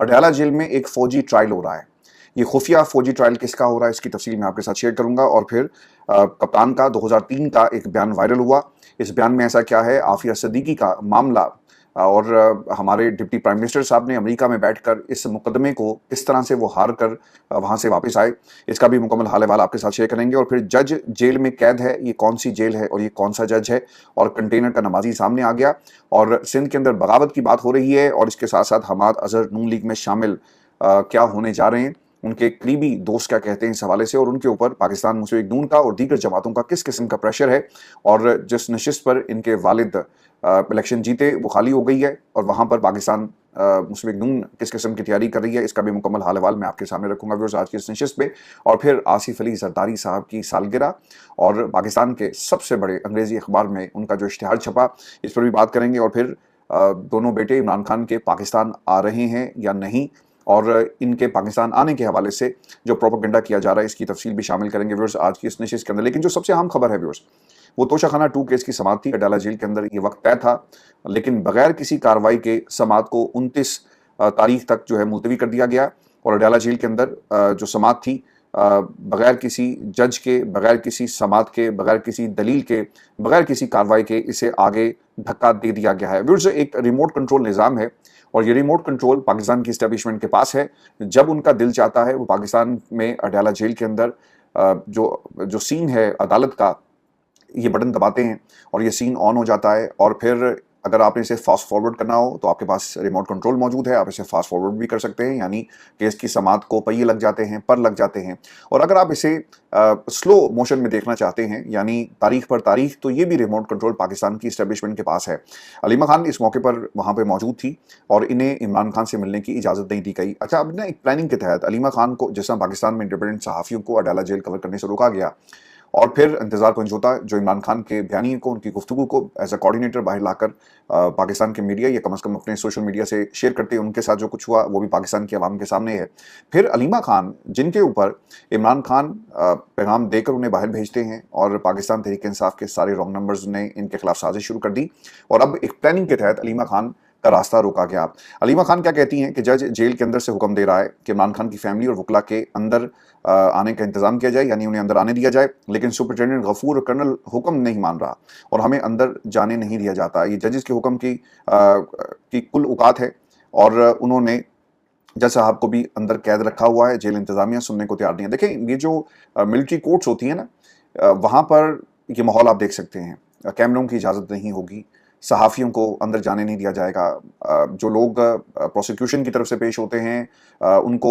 Adiala jail में एक फौजी ट्रायल हो रहा है। ये खुफिया फौजी ट्रायल किसका हो रहा है, इसकी तफसील मैं आपके साथ शेयर करूंगा। और फिर कप्तान का 2003 का एक बयान वायरल हुआ। इस बयान में ऐसा क्या है, आफिया सिद्दीकी का मामला और हमारे डिप्टी प्राइम मिनिस्टर साहब ने अमेरिका में बैठकर इस मुकदमे को किस तरह से वो हार कर वहाँ से वापस आए, इसका भी मुकम्मल हाल अहवाल आपके साथ शेयर करेंगे। और फिर जज जेल में कैद है, ये कौन सी जेल है और ये कौन सा जज है, और कंटेनर का नमाजी सामने आ गया, और सिंध के अंदर बगावत की बात हो रही है, और इसके साथ साथ हमाद अजहर नून लीग में शामिल क्या होने जा रहे हैं, उनके करीबी दोस्त क्या कहते हैं इस हवाले से, और उनके ऊपर पाकिस्तान मुस्लिम लीग नून का और दीगर जमातों का किस किस्म का प्रेशर है, और जिस नशिस्त पर इनके वालिद इलेक्शन जीते वो खाली हो गई है, और वहाँ पर पाकिस्तान मुस्लिम लीग नून किस किस्म की तैयारी कर रही है, इसका भी मुकम्मल हाल अहवाल मैं आपके सामने रखूंगा व्यूअर्स आज की इस नशिस्त पे। और फिर आसिफ अली जरदारी साहब की सालगिरह और पाकिस्तान के सबसे बड़े अंग्रेजी अखबार में उनका जो इश्तिहार छपा, इस पर भी बात करेंगे। और फिर दोनों बेटे इमरान खान के पाकिस्तान आ रहे हैं या नहीं, और इनके पाकिस्तान आने के हवाले से जो प्रोपेगेंडा किया जा रहा है, इसकी तफसील भी शामिल करेंगे व्यूअर्स आज की इस नशिस्त के अंदर। लेकिन जो सबसे अहम खबर है व्यूअर्स, वो तोशाखाना 2 केस की समाअत थी। अडयाला जेल के अंदर ये वक्त तय था, लेकिन बगैर किसी कार्रवाई के समाअत को 29 तारीख तक जो है मुलतवी कर दिया गया। और अडयाला जेल के अंदर जो समाअत थी, बगैर किसी जज के, बगैर किसी समाअत के, बगैर किसी दलील के, बगैर किसी कार्रवाई के इसे आगे धक्का दे दिया गया है। व्यूअर्स, एक रिमोट कंट्रोल निज़ाम है, और ये रिमोट कंट्रोल पाकिस्तान की इस्टेब्लिशमेंट के पास है। जब उनका दिल चाहता है वो पाकिस्तान में अडयाला जेल के अंदर जो सीन है अदालत का, ये बटन दबाते हैं और ये सीन ऑन हो जाता है। और फिर अगर आपने इसे फास्ट फॉरवर्ड करना हो तो आपके पास रिमोट कंट्रोल मौजूद है, आप इसे फास्ट फॉरवर्ड भी कर सकते हैं, यानी केस की समाअत को पहिए लग जाते हैं, पर लग जाते हैं। और अगर आप इसे स्लो मोशन में देखना चाहते हैं, यानी तारीख पर तारीख, तो ये भी रिमोट कंट्रोल पाकिस्तान की इस्टेब्लिशमेंट के पास है। अलीमा खान इस मौके पर वहाँ पर मौजूद थी और इन्हें इमरान खान से मिलने की इजाज़त नहीं दी गई। अच्छा, अब ना एक प्लानिंग के तहत अलीमा खान को, जैसा पाकिस्तान में इंडिपेंडेंट सहाफ़ियों को अडयाला जेल कवर करने से रोका गया, और फिर इंतजार पंजोता जो इमरान खान के बयानिए को, उनकी गुफ्तगू को एज अ कोऑर्डिनेटर बाहर लाकर पाकिस्तान के मीडिया या कम से कम अपने सोशल मीडिया से शेयर करते हैं, उनके साथ जो कुछ हुआ वो भी पाकिस्तान की आवाम के सामने है। फिर अलीमा खान, जिनके ऊपर इमरान खान पैगाम देकर उन्हें बाहर भेजते हैं, और पाकिस्तान तहरीक इंसाफ के सारे रॉन्ग नंबर्स ने इनके खिलाफ साजिश शुरू कर दी, और अब एक प्लानिंग के तहत अलीमा खान का रास्ता रोका गया। अलीमा खान क्या कहती हैं कि जज जेल के अंदर से हुक्म दे रहा है कि इमरान खान की फैमिली और वकला के अंदर आने का इंतजाम किया जाए, यानी उन्हें अंदर आने दिया जाए, लेकिन सुपरिटेंडेंट गफूर और कर्नल हुक्म नहीं मान रहा और हमें अंदर जाने नहीं दिया जाता। ये जजेस के हुक्म की कुल औकात है, और उन्होंने जज साहब को भी अंदर कैद रखा हुआ है। जेल इंतजामिया सुनने को तैयार नहीं है। देखें, ये जो मिलिट्री कोर्ट्स होती हैं ना, वहाँ पर ये माहौल आप देख सकते हैं, कैमरों की इजाज़त नहीं होगी, सहाफ़ियों को अंदर जाने नहीं दिया जाएगा, जो लोग प्रोसिक्यूशन की तरफ से पेश होते हैं उनको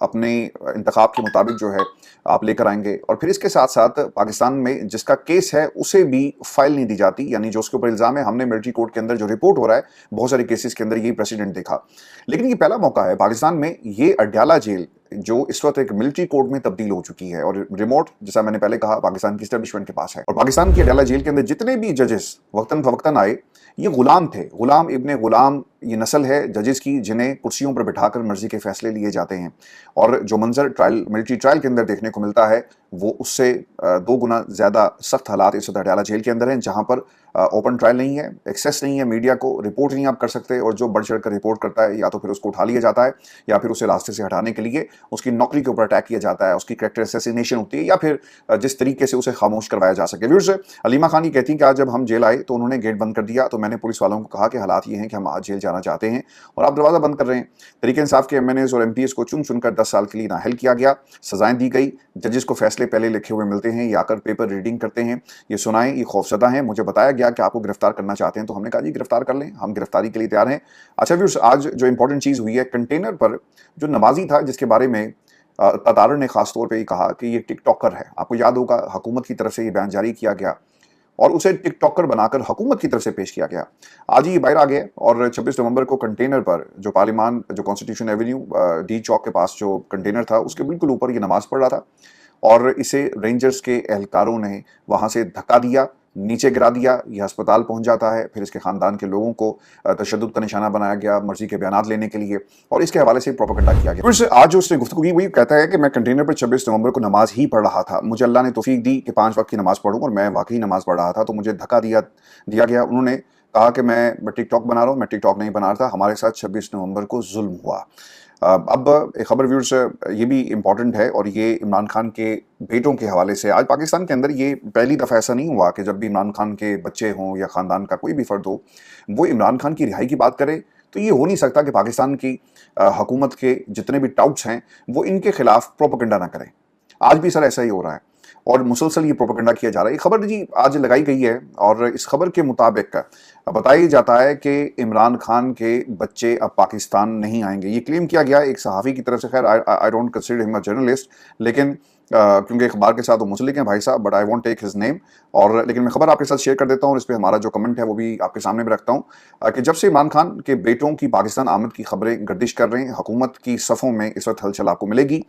अपने इंतखाब के मुताबिक जो है आप लेकर आएंगे। और फिर इसके साथ साथ पाकिस्तान में जिसका केस है उसे भी फाइल नहीं दी जाती, यानी जो उसके ऊपर इल्ज़ाम है। हमने मिलिट्री कोर्ट के अंदर जो रिपोर्ट हो रहा है, बहुत सारे केसेस के अंदर यही प्रेसिडेंट देखा, लेकिन ये पहला मौका है पाकिस्तान में, ये अडयाला जेल जो इस वक्त एक मिलिट्री कोर्ट में तब्दील हो चुकी है, और रिमोट, जैसा मैंने पहले कहा, पाकिस्तान की इस्टेब्लिशमेंट के पास है। और पाकिस्तान की अडयाला जेल के अंदर जितने भी जजेस वक्तन फवक्तन आए, ये गुलाम थे, गुलाम इब्ने गुलाम ये नस्ल है जजेस की, जिन्हें कुर्सियों पर बिठाकर मर्जी के फैसले लिए जाते हैं। और जो मंजर ट्रायल, मिलिट्री ट्रायल के अंदर देखने को मिलता है, वो उससे 2 गुना ज़्यादा सख्त हालात इस वक्त अडयाला जेल के अंदर हैं, जहाँ पर ओपन ट्रायल नहीं है, एक्सेस नहीं है मीडिया को, रिपोर्ट नहीं आप कर सकते, और जो बढ़ चढ़ कर रिपोर्ट करता है या तो फिर उसको उठा लिया जाता है, या फिर उसे रास्ते से हटाने के लिए उसकी नौकरी के ऊपर अटैक किया जाता है, उसकी कैरेक्टर असैसिनेशन होती है, या फिर जिस तरीके से उसे खामोश करवाया जा सके। व्यूअर्स, अलीमा खान ये कहती हैं कि आज जब हम जेल आए तो उन्होंने गेट बंद कर दिया, तो मैंने पुलिस वालों को कहा कि हालात ये हैं कि हम आज जेल जाना चाहते हैं और आप दरवाज़ा बंद कर रहे हैं। तहरीक इंसाफ के MNAs और MPs को चुन चुनकर 10 साल के लिए नाअहल किया गया, सजाएं दी गई। जजेस को फैसले पहले लिखे हुए मिलते हैं, ये आकर पेपर रीडिंग करते हैं, ये सुनाएं, ये खौफजदा हैं। मुझे बताया गया कि आपको गिरफ्तार करना चाहते हैं, तो हमने कहा जी गिरफ्तार कर लें, हम गिरफ्तारी के लिए तैयार हैं। अच्छा व्यूअर्स, आज जो इंपॉर्टेंट चीज़ हुई है, कंटेनर पर जो नमाजी था, जिसके बारे में ततार ने खास तौर पे ये कहा कि ये टिकटॉकर है, आपको याद होगा हुकूमत की तरफ से ये बयान जारी किया गया और उसे टिकटॉकर बनाकर हुकूमत की तरफ से पेश किया गया। आज ये बाहर आ गया, और 26 नवंबर को कंटेनर पर जो पार्लियामान, जो कॉन्स्टिट्यूशन एवेन्यू डी चौक के पास जो कंटेनर था, उसके बिल्कुल ऊपर ये नमाज पढ़ रहा था, और इसे रेंजर्स के एहलकारों ने वहाँ से धक्का दिया, नीचे गिरा दिया, ये अस्पताल पहुंच जाता है। फिर इसके ख़ानदान के लोगों को तशद्दुद का निशाना बनाया गया मर्जी के बयानात लेने के लिए, और इसके हवाले से प्रोपेगेंडा किया गया। फिर आज जो उसने गुफ्तगू की, वही कहता है कि मैं कंटेनर पर 26 नवंबर को नमाज ही पढ़ रहा था, मुझे अल्लाह ने तौफीक दी कि 5 वक्त की नमाज़ पढ़ूँ, और मैं वाकई नमाज़ पढ़ रहा था, तो मुझे धक्का दिया गया। उन्होंने کہا کہ میں ٹک ٹاک بنا رہا ہوں، میں ٹک ٹاک نہیں بنا رہا تھا، ہمارے ساتھ 26 نومبر کو ظلم ہوا۔ اب ایک خبر ویورز یہ بھی امپورٹنٹ ہے، اور یہ عمران خان کے بیٹوں کے حوالے سے۔ آج پاکستان کے اندر یہ پہلی دفعہ ایسا نہیں ہوا کہ جب بھی عمران خان کے بچے ہوں یا خاندان کا کوئی بھی فرد ہو وہ عمران خان کی رہائی کی بات کرے، تو یہ ہو نہیں سکتا کہ پاکستان کی حکومت کے جتنے بھی ٹاؤٹس ہیں وہ ان کے خلاف پروپیگنڈا نہ کریں۔ آج بھی سر ایسا ہی ہو رہا ہے، اور مسلسل یہ پروپیگنڈا کیا جا رہا ہے۔ یہ خبر جی آج لگائی گئی ہے، اور اس خبر کے مطابق بتایا جاتا ہے کہ عمران خان کے بچے اب پاکستان نہیں آئیں گے۔ یہ کلیم کیا گیا ایک صحافی کی طرف سے۔ خیر آئی ڈونٹ کنسیڈر ہم اے جرنلسٹ، لیکن کیونکہ اخبار کے ساتھ وہ منسلک ہیں بھائی صاحب، but I won't take his name, اور لیکن میں خبر آپ کے ساتھ شیئر کر دیتا ہوں، اور اس پہ ہمارا جو کمنٹ ہے وہ بھی آپ کے سامنے بھی رکھتا ہوں کہ جب سے عمران خان کے بیٹوں کی پاکستان آمد کی خبریں گردش کر رہے ہیں، حکومت کی صفوں میں اس وقت ہلچل آپ کو ملے گی۔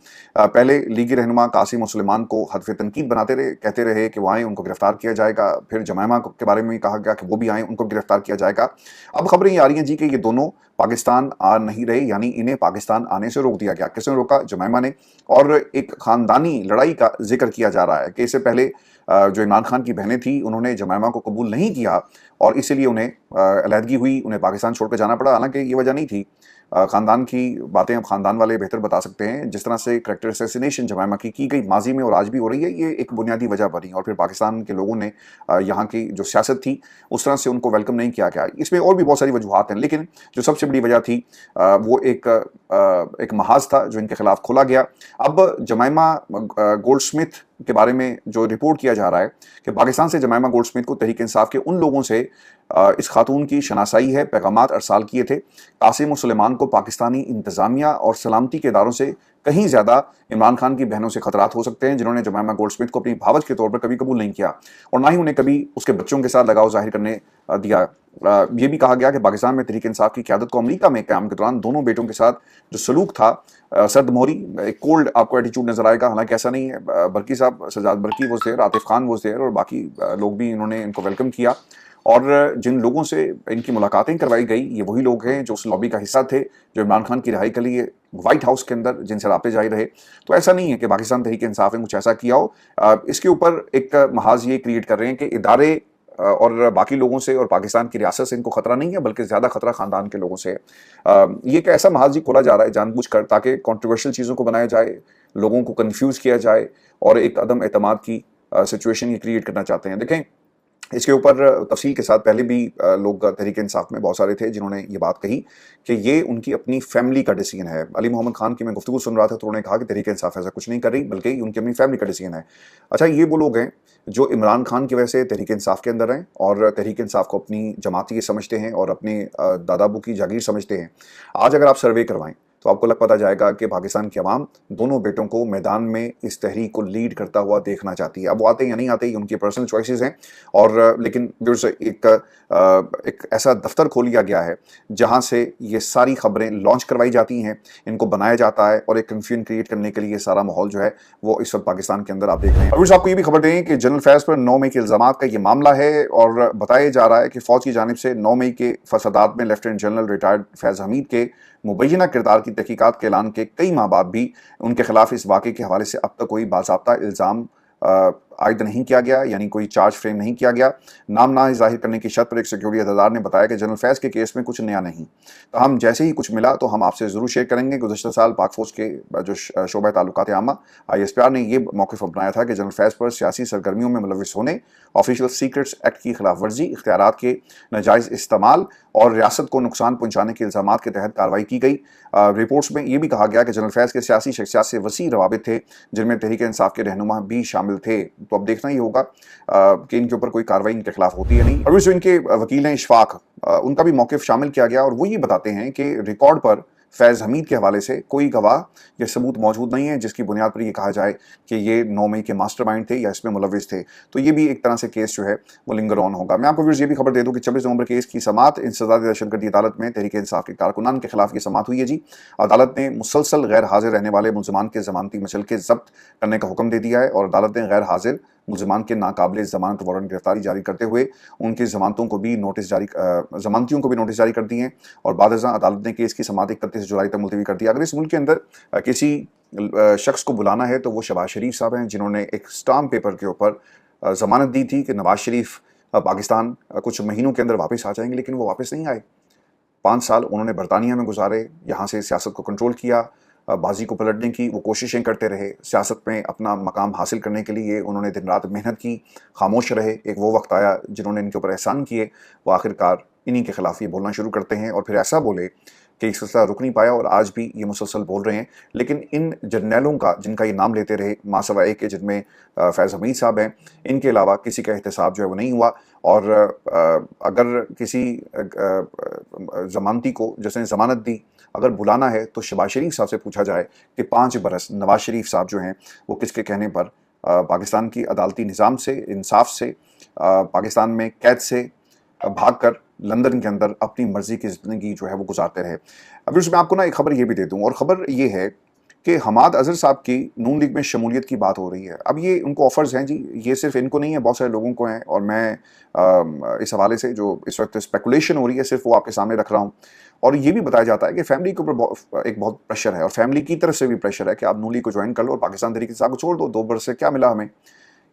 پہلے لیگی رہنما قاسم و سلیمان کو ہدف تنقید بناتے رہے، کہتے رہے کہ وہ آئیں ان کو گرفتار کیا جائے گا، پھر جمائمہ کے بارے میں کہا گیا کہ وہ بھی آئیں ان کو گرفتار کیا جائے گا۔ اب خبریں یہ آ رہی ہیں جی کہ یہ دونوں پاکستان آ نہیں رہے، یعنی انہیں پاکستان آنے سے روک دیا گیا۔ کس نے روکا؟ جمائمہ نے، اور ایک خاندانی لڑائی کا ذکر کیا جا رہا ہے کہ اس سے پہلے جو عمران خان کی بہنیں تھیں انہوں نے جمائمہ کو قبول نہیں کیا، اور اسی لیے انہیں علیحدگی ہوئی، انہیں پاکستان چھوڑ کر جانا پڑا۔ حالانکہ یہ وجہ نہیں تھی، خاندان کی باتیں اب خاندان والے بہتر بتا سکتے ہیں۔ جس طرح سے کریکٹر اسیسینیشن جمائمہ کی گئی ماضی میں اور آج بھی ہو رہی ہے، یہ ایک بنیادی وجہ بنی، اور پھر پاکستان کے لوگوں نے یہاں کی جو سیاست تھی اس طرح سے ان کو ویلکم نہیں کیا گیا۔ اس میں اور بھی بہت ساری وجوہات ہیں، لیکن جو سب سے بڑی وجہ تھی وہ ایک محاذ تھا جو ان کے خلاف کھولا گیا۔ اب جمائمہ گولڈ سمتھ کے بارے میں جو رپورٹ کیا جا رہا ہے کہ پاکستان سے جمائمہ گولڈ سمتھ کو تحریک انصاف کے ان لوگوں سے اس خاتون کی شناسائی ہے، پیغامات ارسال کیے تھے۔ قاسم و سلیمان کو پاکستانی انتظامیہ اور سلامتی کے اداروں سے کہیں زیادہ عمران خان کی بہنوں سے خطرات ہو سکتے ہیں، جنہوں نے جمائمہ گولڈ سمتھ کو اپنی بھاوج کے طور پر کبھی قبول نہیں کیا، اور نہ ہی انہیں کبھی اس کے بچوں کے ساتھ لگاؤ ظاہر کرنے دیا۔ یہ بھی کہا گیا کہ پاکستان میں تحریک انصاف کی قیادت کو امریکہ میں قیام کے دوران دونوں بیٹوں کے ساتھ جو سلوک تھا، سرد موہری، ایک کولڈ آپ کو ایٹیچیوڈ نظر آئے گا۔ حالانکہ ایسا نہیں ہے، برقی صاحب، سجاد برقی was there, Atif Khan was there, اور باقی لوگ بھی انہوں نے ان کو ویلکم کیا، اور جن لوگوں سے ان کی ملاقاتیں کروائی گئی یہ وہی لوگ ہیں جو اس لابی کا حصہ تھے، جو عمران خان کی رہائی کے لیے وائٹ ہاؤس کے اندر جن سے رابطے جاری رہے۔ تو ایسا نہیں ہے کہ پاکستان تحریک انصاف نے کچھ ایسا کیا ہو، اس کے اوپر ایک محاذ یہ کریٹ کر رہے ہیں کہ ادارے اور باقی لوگوں سے اور پاکستان کی ریاست سے ان کو خطرہ نہیں ہے، بلکہ زیادہ خطرہ خاندان کے لوگوں سے ہے۔ یہ ایک ایسا محاذ ہی کھولا جا رہا ہے جان بوجھ کر، تاکہ کنٹروورشل چیزوں کو بنایا جائے، لوگوں کو کنفیوز کیا جائے، اور ایک عدم اعتماد کی سچویشن یہ کریٹ کرنا چاہتے ہیں۔ دیکھیں اس کے اوپر تفصیل کے ساتھ پہلے بھی لوگ تحریک انصاف میں بہت سارے تھے جنہوں نے یہ بات کہی کہ یہ ان کی اپنی فیملی کا ڈیسیژن ہے۔ علی محمد خان کی میں گفتگو سن رہا تھا تو انہوں نے کہا کہ تحریک انصاف ایسا کچھ نہیں کر رہی، بلکہ یہ ان کی اپنی فیملی کا ڈیسیژن ہے۔ اچھا، یہ وہ لوگ ہیں جو عمران خان کی وجہ سے تحریک انصاف کے اندر ہیں، اور تحریک انصاف کو اپنی جماعتی سمجھتے ہیں اور اپنے دادا ابو کی جاگیر سمجھتے ہیں۔ آج اگر آپ سروے کروائیں تو آپ کو پتہ جائے گا کہ پاکستان کی عوام دونوں بیٹوں کو میدان میں اس تحریک کو لیڈ کرتا ہوا دیکھنا چاہتی ہے۔ اب وہ آتے ہیں یا نہیں آتے، یہ ان کی پرسنل چوائسیز ہیں، اور لیکن ایک ایسا دفتر کھول لیا گیا ہے جہاں سے یہ ساری خبریں لانچ کروائی جاتی ہیں، ان کو بنایا جاتا ہے، اور ایک کنفیوژن کریٹ کرنے کے لیے یہ سارا ماحول جو ہے وہ اس وقت پاکستان کے اندر آپ دیکھ رہے ہیں۔ اور آپ کو یہ بھی خبر دیں کہ جنرل فیض پر 9 مئی کے الزامات کا یہ معاملہ ہے، اور بتایا جا رہا ہے کہ فوج کی جانب سے 9 مئی کے فسادات میں لیفٹیننٹ جنرل ریٹائرڈ فیض حمید کے مبینہ کردار کی تحقیقات کے اعلان کے کئی ماہ بعد بھی ان کے خلاف اس واقعے کے حوالے سے اب تک کوئی باضابطہ الزام عائد نہیں کیا گیا، یعنی کوئی چارج فریم نہیں کیا گیا۔ نام نہ ظاہر کرنے کی شرط پر ایک سیکیورٹی عہدیدار نے بتایا کہ جنرل فیض کے کیس میں کچھ نیا نہیں، ہم جیسے ہی کچھ ملا تو ہم آپ سے ضرور شیئر کریں گے۔ گزشتہ سال پاک فوج کے جو شعبہ تعلقات عامہ ISPR نے یہ موقف اپنایا تھا کہ جنرل فیض پر سیاسی سرگرمیوں میں ملوث ہونے، آفیشیل سیکرٹس ایکٹ کی خلاف ورزی، اختیارات کے ناجائز استعمال اور ریاست کو نقصان پہنچانے کے الزامات کے تحت کارروائی کی گئی۔ رپورٹس میں یہ بھی کہا گیا کہ جنرل فیض کے سیاسی شخصیات سے وسیع روابط تھے، جن میں تحریک انصاف کے رہنما بھی شامل تھے۔ تو اب دیکھنا ہی ہوگا کہ ان کے اوپر کوئی کارروائی ان کے خلاف ہوتی ہے نہیں۔ اور جو ان کے وکیل ہیں اشفاق، ان کا بھی موقف شامل کیا گیا، اور وہ یہ بتاتے ہیں کہ ریکارڈ پر فیض حمید کے حوالے سے کوئی گواہ یا ثبوت موجود نہیں ہے جس کی بنیاد پر یہ کہا جائے کہ یہ 9 مئی کے ماسٹر مائنڈ تھے یا اس میں ملوث تھے۔ تو یہ بھی ایک طرح سے کیس جو ہے وہ لنگر آن ہوگا۔ میں آپ کو پھر یہ بھی خبر دے دوں کہ 26 نومبر کیس کی سماعت انسداد دہشت گردی عدالت میں تحریک انصاف کے کارکنان کے خلاف یہ سماعت ہوئی ہے جی۔ عدالت نے مسلسل غیر حاضر رہنے والے ملزمان کے ضمانتی مچلکے ضبط کرنے کا حکم دے دیا ہے، اور عدالت نے غیر حاضر ملزمان کے ناقابل ضمانت وارنٹ گرفتاری جاری کرتے ہوئے ان کی ضمانتیوں کو بھی نوٹس جاری کر دی ہیں، اور بعد ازاں عدالت نے کیس کی سماعت 31 جولائی تک ملتوی کر دی۔ اگر اس ملک کے اندر کسی شخص کو بلانا ہے تو وہ شہباز شریف صاحب ہیں، جنہوں نے ایک اسٹامپ پیپر کے اوپر ضمانت دی تھی کہ نواز شریف पाकिस्तान कुछ महीनों के अंदर वापस आ जाएंगे, लेकिन वो वापस नहीं आए। 5 साल उन्होंने बरतानिया में गुजारे, यहाँ से सियासत को कंट्रोल किया, बाजी को पलटने की वो कोशिशें करते रहे, सियासत में अपना मकाम हासिल करने के लिए उन्होंने दिन रात मेहनत की, खामोश रहे। एक वो वक्त आया जिन्होंने इनके ऊपर एहसान किए, वो आखिरकार इन्हीं के खिलाफ ये बोलना शुरू करते हैं और फिर ऐसा बोले कि इस सिलसिला रुक नहीं पाया और आज भी ये मुसलसल बोल रहे हैं। लेकिन इन जर्नैलों का जिनका ये नाम लेते रहे, मासवा एक के जिनमें फैज़ हमीद साहब हैं, इनके अलावा किसी का एहतसाब जो है वो नहीं हुआ। और अगर किसी ज़मानती को जिसने ज़मानत दी अगर बुलाना है तो शहबाज शरीफ साहब से पूछा जाए कि 5 बरस नवाज शरीफ साहब जो हैं वो किसके कहने पर पाकिस्तान की अदालती निज़ाम से, इंसाफ से, पाकिस्तान में कैद से भागकर लंदन के अंदर अपनी मर्जी की ज़िंदगी जो है वो गुजारते रहे। अब उसमें आपको ना एक खबर ये भी दे दूँ, और ख़बर ये है कि हमाद अज़हर साहब की नून लीग में शमूलियत की बात हो रही है। अब ये उनको ऑफ़र्स हैं जी, ये सिर्फ इनको नहीं है, बहुत सारे लोगों को हैं, और मैं इस हवाले से जो इस वक्त स्पेकुलेशन हो रही है सिर्फ वो आपके सामने रख रहा हूँ। और ये भी बताया जाता है कि फैमिली के ऊपर एक बहुत प्रेशर है, और फैमिली की तरफ से भी प्रेशर है कि आप नून लीग को ज्वाइन कर लो और पाकिस्तान तहरीक इंसाफ को छोड़ दो, 2 बरस से क्या मिला हमें,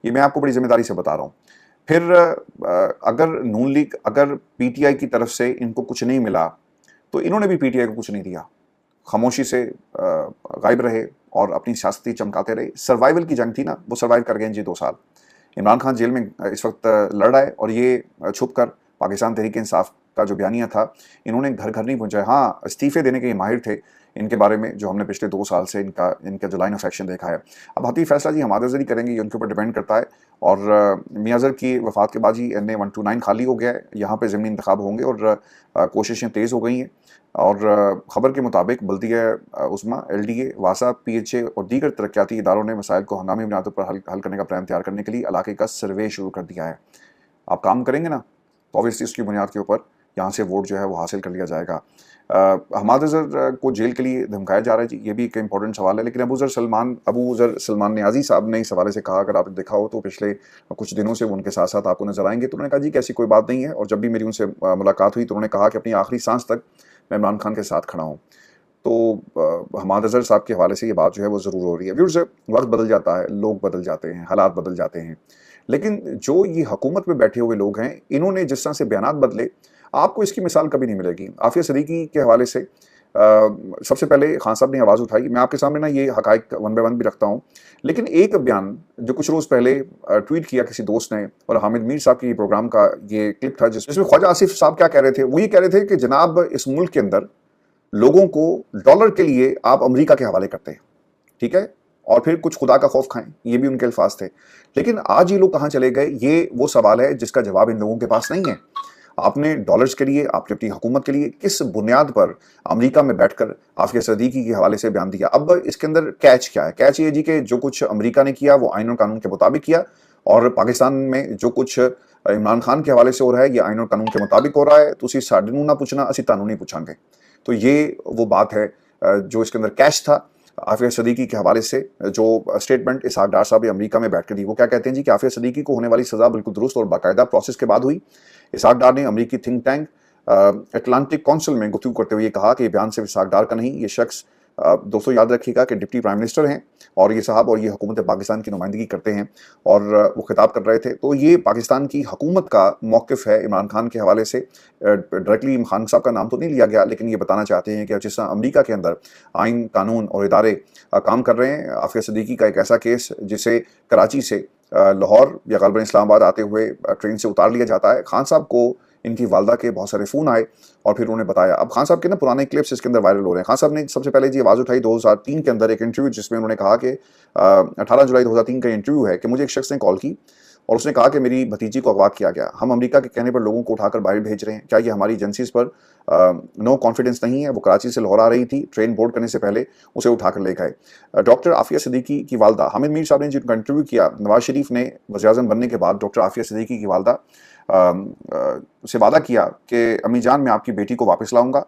ये मैं आपको बड़ी जिम्मेदारी से बता रहा हूँ। फिर अगर नून लीग, अगर पीटीआई की तरफ से इनको कुछ नहीं मिला तो इन्होंने भी पीटीआई को कुछ नहीं दिया, खामोशी से गायब रहे और अपनी सियासती चमकाते रहे। सर्वाइवल की जंग थी ना, वो सर्वाइव कर गए जी 2 साल। इमरान खान जेल में इस वक्त लड़ रहा है और ये छुप कर पाकिस्तान तहरीक इंसाफ का जो बयानिया था इन्होंने घर घर नहीं पहुंचाया। हाँ, इस्तीफे देने के ये माहिर थे, इनके बारे में जो हमने पिछले 2 साल से इनका जो लाइन ऑफ एक्शन देखा है। अब हती फैसला जी हमारे अज़हर ही करेंगे, ये उनके ऊपर डिपेंड करता है। और मियां अज़हर की वफ़ात के बाद ही NA 129 खाली हो गया है, यहाँ पे ज़मीनी इंतखाब होंगे और कोशिशें तेज़ हो गई हैं। और ख़बर के मुताबिक बल्दिया उस्मा, LDA, वासा, PHA और दीगर तरक्याती इदारों ने मसाइल को हंगामी बुनियादों पर हल करने का प्लान तैयार करने के लिए इलाके का सर्वे शुरू कर दिया है। आप काम करेंगे ना तो ऑब्वियसली उसकी बुनियाद के ऊपर यहाँ से वोट जो है वो हासिल कर लिया जाएगा। हमाद अज़हर को जेल के लिए धमकाया जा रहा है जी, ये भी एक इंपॉर्टेंट सवाल है। लेकिन अबू ज़र सलमान नियाज़ी साहब ने इस हवाले से कहा, अगर आपने देखा हो तो पिछले कुछ दिनों से वो उनके साथ साथ आपको नजर आएंगे, तो उन्होंने कहा जी कि ऐसी कोई बात नहीं है। और जब भी मेरी उनसे मुलाकात हुई तो उन्होंने कहा कि अपनी आखिरी सांस तक मैं इमरान खान के साथ खड़ा हूँ। तो हमाद अज़हर साहब के हवाले से ये बात जो है वो ज़रूर हो रही है। व्यूअर्स, वक्त बदल जाता है, लोग बदल जाते हैं, हालात बदल जाते हैं, लेकिन जो ये हुकूमत में बैठे हुए लोग हैं इन्होंने जिस तरह से बयानात बदले, आपको इसकी मिसाल कभी नहीं मिलेगी। आफिया सदीकी के हवाले से सबसे पहले खान साहब ने आवाज़ उठाई। मैं आपके सामने ना ये हकायक 1 बाय 1 भी रखता हूँ, लेकिन एक बयान जो कुछ रोज़ पहले ट्वीट किया किसी दोस्त ने, और हामिद मीर साहब की प्रोग्राम का ये क्लिप था जिसमें ख्वाजा आसिफ साहब क्या कह रहे थे, वो ये कह रहे थे कि जनाब इस मुल्क के अंदर लोगों को डॉलर के लिए आप अमेरिका के हवाले करते हैं, ठीक है, और फिर कुछ खुदा का खौफ खाएं, ये भी उनके अल्फाज थे। लेकिन आज ये लोग कहाँ चले गए, ये वो सवाल है जिसका जवाब इन लोगों के पास नहीं है। आपने डॉलर्स के लिए, आपने अपनी हुकूमत के लिए किस बुनियाद पर अमेरिका में बैठकर आफिया सदीकी के हवाले से बयान दिया? अब इसके अंदर कैच क्या है? कैच ये जी कि जो कुछ अमेरिका ने किया वो आइन और कानून के मुताबिक किया, और पाकिस्तान में जो कुछ इमरान खान के हवाले से हो रहा है ये आइन और कानून के मुताबिक हो रहा है। तो साढ़े नू ना पूछना, असी तानू नहीं पूछांगे। तो ये वो बात है जो इसके अंदर कैच था। आफिया सदीकी के हवाले से जो स्टेटमेंट इसहाक डार साहब अमेरिका में बैठ कर दी, वो क्या कहते हैं जी कि आफिया सदीकी को होने वाली सज़ा बिल्कुल दुरुस्त और बाकायदा प्रोसेस के बाद हुई। इसहाक डार ने अमेरिकी थिंक टैंक अटलांटिक काउंसिल में गुफ्तगू करते हुए कहा कि ये बयान सिर्फ इसहाक डार का नहीं, ये शख्स दोस्तों याद रखिएगा कि डिप्टी प्राइम मिनिस्टर हैं और ये साहब, और ये हुकूमत पाकिस्तान की नुमाइंदगी करते हैं, और वो खिताब कर रहे थे। तो ये पाकिस्तान की हुकूमत का मौक़िफ़ है इमरान खान के हवाले से। डायरेक्टली इमरान खान साहब का नाम तो नहीं लिया गया, लेकिन ये बताना चाहते हैं कि जिस तरह अमेरिका के अंदर आइन, कानून और इदारे काम कर रहे हैं, आफिया सदीकी का एक ऐसा केस जिसे कराची से लाहौर या ग़ालिबन इस्लामाबाद आते हुए ट्रेन से उतार लिया जाता है। खान साहब को इनकी वालदा के बहुत सारे फ़ोन आए और फिर उन्होंने बताया। अब खान साहब के ना पुराने क्लिप्स इसके अंदर वायरल हो रहे हैं। खान साहब ने सबसे पहले जी आवाज़ उठाई 2003 के अंदर एक इंटरव्यू, जिसमें उन्होंने कहा कि 18 जुलाई 2003 का इंटरव्यू है कि मुझे एक शख्स ने कॉल की और उसने कहा कि मेरी भतीजी को अगवा किया गया, हम अमेरिका के कहने पर लोगों को उठाकर बाहर भेज रहे हैं, क्या ये हमारी एजेंसीज पर नो कॉन्फिडेंस नहीं है? वो कराची से लाहौर आ रही थी, ट्रेन बोर्ड करने से पहले उसे उठाकर ले गए। डॉक्टर आफिया सदीकी की वालदा, हामिद मीर साहब ने जिनका इंटरव्यू किया, नवाज शरीफ ने वज़ीर-ए-आज़म बनने के बाद डॉक्टर आफिया सदीकी की वालदा से वादा किया कि अम्मी जान मैं आपकी बेटी को वापस लाऊंगा,